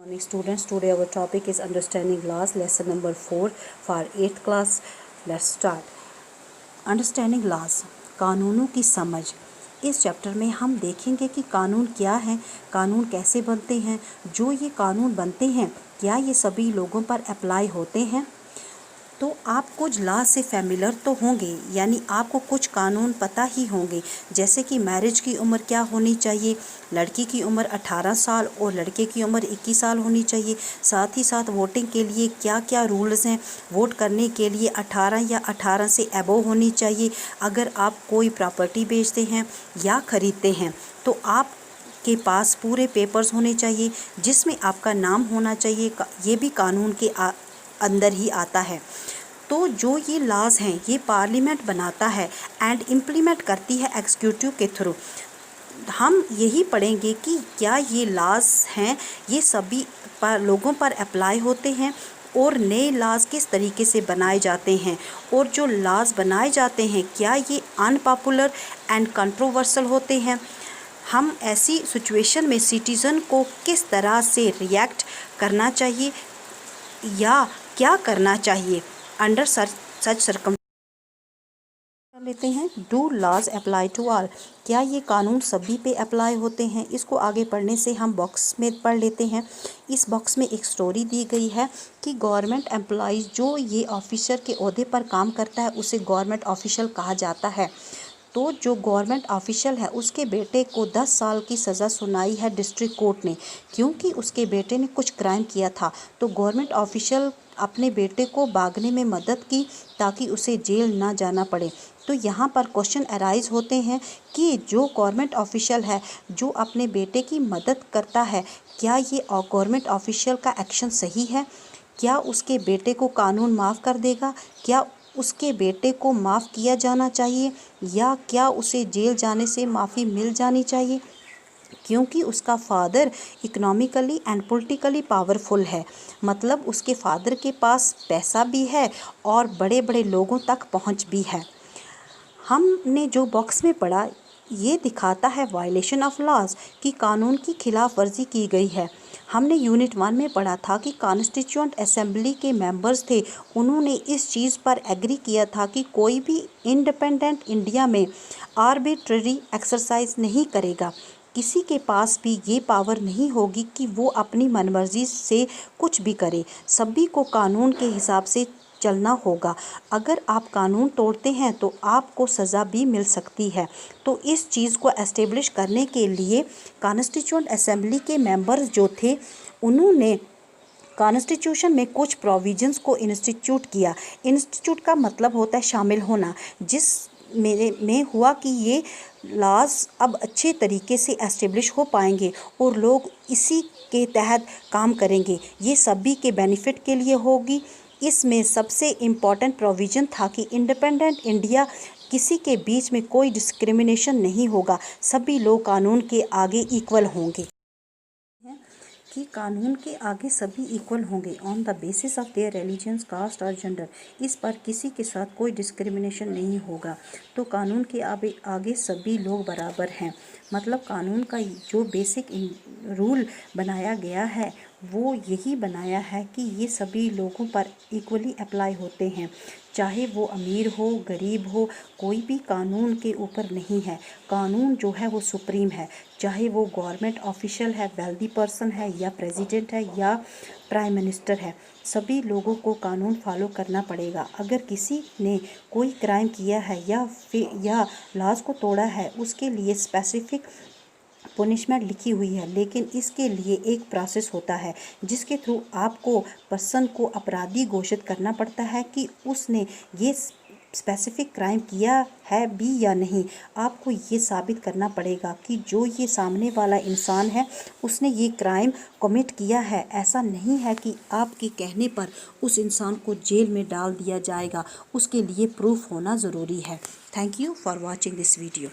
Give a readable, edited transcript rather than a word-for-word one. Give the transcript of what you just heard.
Morning students, today our topic is understanding laws, lesson number 4 for 8th class. Let's start. Understanding laws, कानूनों की समझ। इस chapter में हम देखेंगे कि कानून क्या है, कानून कैसे बनते हैं, जो ये कानून बनते हैं क्या ये सभी लोगों पर अप्लाई होते हैं। तो आप कुछ लॉ से फैमिलियर तो होंगे, यानी आपको कुछ कानून पता ही होंगे, जैसे कि मैरिज की उम्र क्या होनी चाहिए, लड़की की उम्र 18 साल और लड़के की उम्र 21 साल होनी चाहिए। साथ ही साथ वोटिंग के लिए क्या क्या रूल्स हैं, वोट करने के लिए 18 या 18 से अबव होनी चाहिए। अगर आप कोई प्रॉपर्टी बेचते हैं या ख़रीदते हैं तो आप के पास पूरे पेपर्स होने चाहिए जिसमें आपका नाम होना चाहिए। ये भी कानून के अंदर ही आता है। तो जो ये लॉज हैं ये पार्लियामेंट बनाता है एंड इम्प्लीमेंट करती है एग्जीक्यूटिव के थ्रू। हम यही पढ़ेंगे कि क्या ये लॉज हैं ये सभी लोगों पर अप्लाई होते हैं और नए लॉज किस तरीके से बनाए जाते हैं, और जो लॉज बनाए जाते हैं क्या ये अनपॉपुलर एंड कंट्रोवर्सल होते हैं। हम ऐसी सिचुएशन में सिटीज़न को किस तरह से रिएक्ट करना चाहिए या क्या करना चाहिए अंडर सच सर्कम लेते हैं। Do laws apply to all, क्या ये कानून सभी पे अप्लाई होते हैं। इसको आगे पढ़ने से हम बॉक्स में पढ़ लेते हैं। इस बॉक्स में एक स्टोरी दी गई है कि गवर्नमेंट एम्प्लॉइज़ जो ये ऑफिसर के ओहदे पर काम करता है उसे गवर्नमेंट ऑफिशियल कहा जाता है। तो जो गवर्नमेंट ऑफिशियल है उसके बेटे को 10 साल की सज़ा सुनाई है डिस्ट्रिक्ट कोर्ट ने, क्योंकि उसके बेटे ने कुछ क्राइम किया था। तो गवर्नमेंट ऑफिशियल अपने बेटे को भागने में मदद की ताकि उसे जेल ना जाना पड़े। तो यहाँ पर क्वेश्चन अराइज होते हैं कि जो गवर्नमेंट ऑफिशियल है जो अपने बेटे की मदद करता है, क्या ये गवर्नमेंट ऑफिशियल का एक्शन सही है। क्या उसके बेटे को कानून माफ़ कर देगा, क्या उसके बेटे को माफ़ किया जाना चाहिए, या क्या उसे जेल जाने से माफ़ी मिल जानी चाहिए, क्योंकि उसका father economically and politically powerful है। मतलब उसके फादर के पास पैसा भी है और बड़े बड़े लोगों तक पहुंच भी है। हमने जो बॉक्स में पढ़ा ये दिखाता है वायलेशन ऑफ लॉज, कि कानून की खिलाफ वर्जी की गई है। हमने यूनिट 1 में पढ़ा था कि कॉन्स्टिट्यूएंट असेंबली के मेंबर्स थे, उन्होंने इस चीज़ पर एग्री किया था कि कोई भी इंडिपेंडेंट इंडिया में आर्बिट्ररी एक्सरसाइज नहीं करेगा। किसी के पास भी ये पावर नहीं होगी कि वो अपनी मनमर्जी से कुछ भी करे। सभी को कानून के हिसाब से चलना होगा। अगर आप कानून तोड़ते हैं तो आपको सज़ा भी मिल सकती है। तो इस चीज़ को एस्टेब्लिश करने के लिए कॉन्स्टिट्यूएंट असेंबली के मेंबर्स जो थे उन्होंने कॉन्स्टिट्यूशन में कुछ प्रोविजंस को इंस्टीट्यूट किया। इंस्टीट्यूट का मतलब होता है शामिल होना, जिस मेरे में हुआ कि ये लॉज अब अच्छे तरीके से एस्टेब्लिश हो पाएंगे और लोग इसी के तहत काम करेंगे। ये सभी के बेनिफिट के लिए होगी। इसमें सबसे इम्पॉर्टेंट प्रोविज़न था कि इंडिपेंडेंट इंडिया किसी के बीच में कोई डिस्क्रिमिनेशन नहीं होगा, सभी लोग कानून के आगे इक्वल होंगे। कि कानून के आगे सभी इक्वल होंगे on the basis of their religions, caste और जेंडर। इस पर किसी के साथ कोई डिस्क्रिमिनेशन नहीं होगा। तो कानून के आगे सभी लोग बराबर हैं। मतलब कानून का जो बेसिक रूल बनाया गया है वो यही बनाया है कि ये सभी लोगों पर इक्वली अप्लाई होते हैं, चाहे वो अमीर हो गरीब हो, कोई भी कानून के ऊपर नहीं है। कानून जो है वो सुप्रीम है, चाहे वो गवर्नमेंट ऑफिशियल है, वेल्दी पर्सन है, या प्रेसिडेंट है, या प्राइम मिनिस्टर है, सभी लोगों को कानून फॉलो करना पड़ेगा। अगर किसी ने कोई क्राइम किया है या लॉज को तोड़ा है उसके लिए स्पेसिफिक पनिशमेंट लिखी हुई है, लेकिन इसके लिए एक प्रोसेस होता है जिसके थ्रू आपको पर्सन को अपराधी घोषित करना पड़ता है कि उसने ये स्पेसिफिक क्राइम किया है भी या नहीं। आपको ये साबित करना पड़ेगा कि जो ये सामने वाला इंसान है उसने ये क्राइम कमिट किया है। ऐसा नहीं है कि आपके कहने पर उस इंसान को जेल में डाल दिया जाएगा, उसके लिए प्रूफ होना ज़रूरी है। Thank you for watching this video.